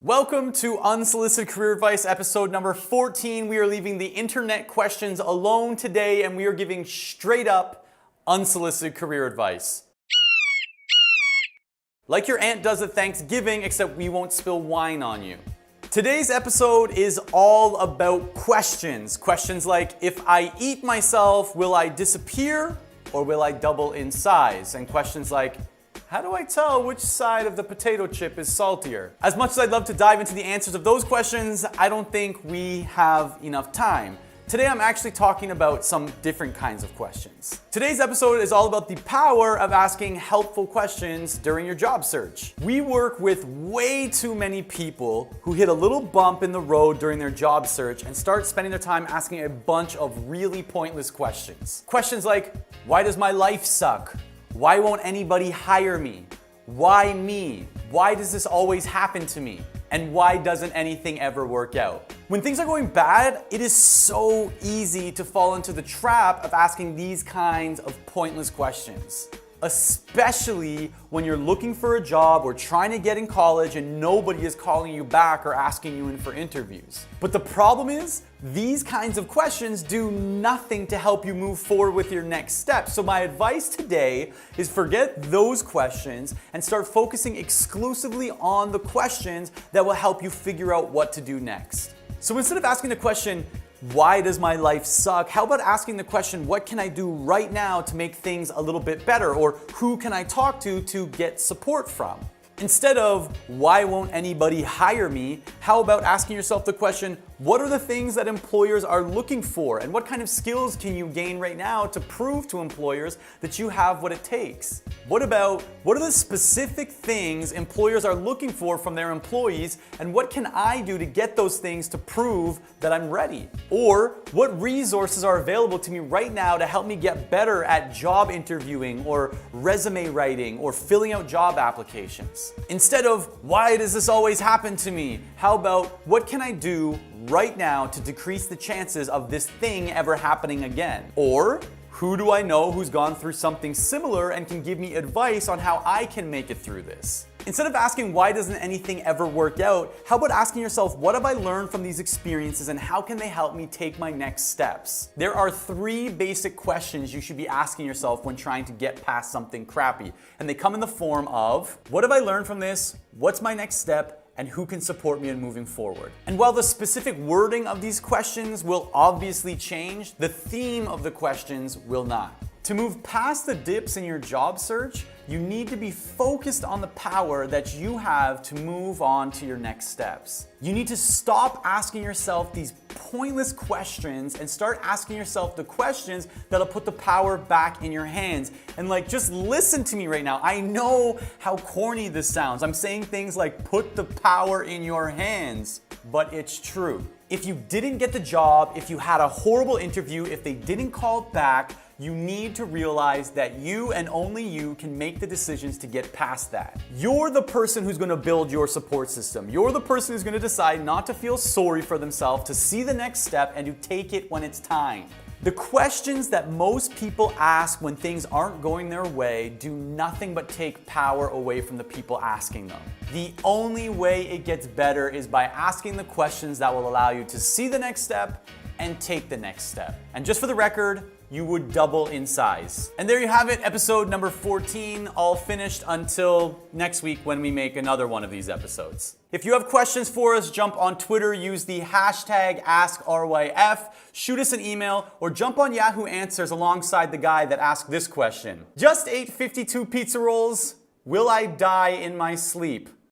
Welcome to Unsolicited Career Advice, episode number 14. We are leaving the internet questions alone today, and we are giving straight up unsolicited career advice. Like your aunt does at Thanksgiving, except we won't spill wine on you. Today's episode is all about questions. Questions like, if I eat myself, will I disappear or will I double in size? And questions like, how do I tell which side of the potato chip is saltier? As much as I'd love to dive into the answers of those questions, I don't think we have enough time. Today I'm actually talking about some different kinds of questions. Today's episode is all about the power of asking helpful questions during your job search. We work with way too many people who hit a little bump in the road during their job search and start spending their time asking a bunch of really pointless questions. Questions like, why does my life suck? Why won't anybody hire me? Why me? Why does this always happen to me? And why doesn't anything ever work out? When things are going bad, it is so easy to fall into the trap of asking these kinds of pointless questions. Especially when you're looking for a job or trying to get in college and nobody is calling you back or asking you in for interviews. But the problem is, these kinds of questions do nothing to help you move forward with your next step. So my advice today is forget those questions and start focusing exclusively on the questions that will help you figure out what to do next. So instead of asking the question, why does my life suck? How about asking the question, what can I do right now to make things a little bit better? Or who can I talk to get support from? Instead of, why won't anybody hire me? How about asking yourself the question, what are the things that employers are looking for? And what kind of skills can you gain right now to prove to employers that you have what it takes? What are the specific things employers are looking for from their employees? And what can I do to get those things to prove that I'm ready? Or what resources are available to me right now to help me get better at job interviewing or resume writing or filling out job applications? Instead of, why does this always happen to me? How about, what can I do right now to decrease the chances of this thing ever happening again? Or, who do I know who's gone through something similar and can give me advice on how I can make it through this? Instead of asking, why doesn't anything ever work out? How about asking yourself, what have I learned from these experiences and how can they help me take my next steps? There are 3 basic questions you should be asking yourself when trying to get past something crappy. And they come in the form of, what have I learned from this? What's my next step? And who can support me in moving forward? And while the specific wording of these questions will obviously change, the theme of the questions will not. To move past the dips in your job search, you need to be focused on the power that you have to move on to your next steps. You need to stop asking yourself these pointless questions and start asking yourself the questions that'll put the power back in your hands. And just listen to me right now. I know how corny this sounds. I'm saying things like put the power in your hands, but it's true. If you didn't get the job, if you had a horrible interview, if they didn't call back, you need to realize that you and only you can make the decisions to get past that. You're the person who's going to build your support system. You're the person who's going to decide not to feel sorry for themselves, to see the next step, and to take it when it's time. The questions that most people ask when things aren't going their way do nothing but take power away from the people asking them. The only way it gets better is by asking the questions that will allow you to see the next step and take the next step. And just for the record, you would double in size. And there you have it, episode number 14, all finished until next week when we make another one of these episodes. If you have questions for us, jump on Twitter, use the hashtag AskRYF, shoot us an email, or jump on Yahoo Answers alongside the guy that asked this question. Just ate 52 pizza rolls. Will I die in my sleep?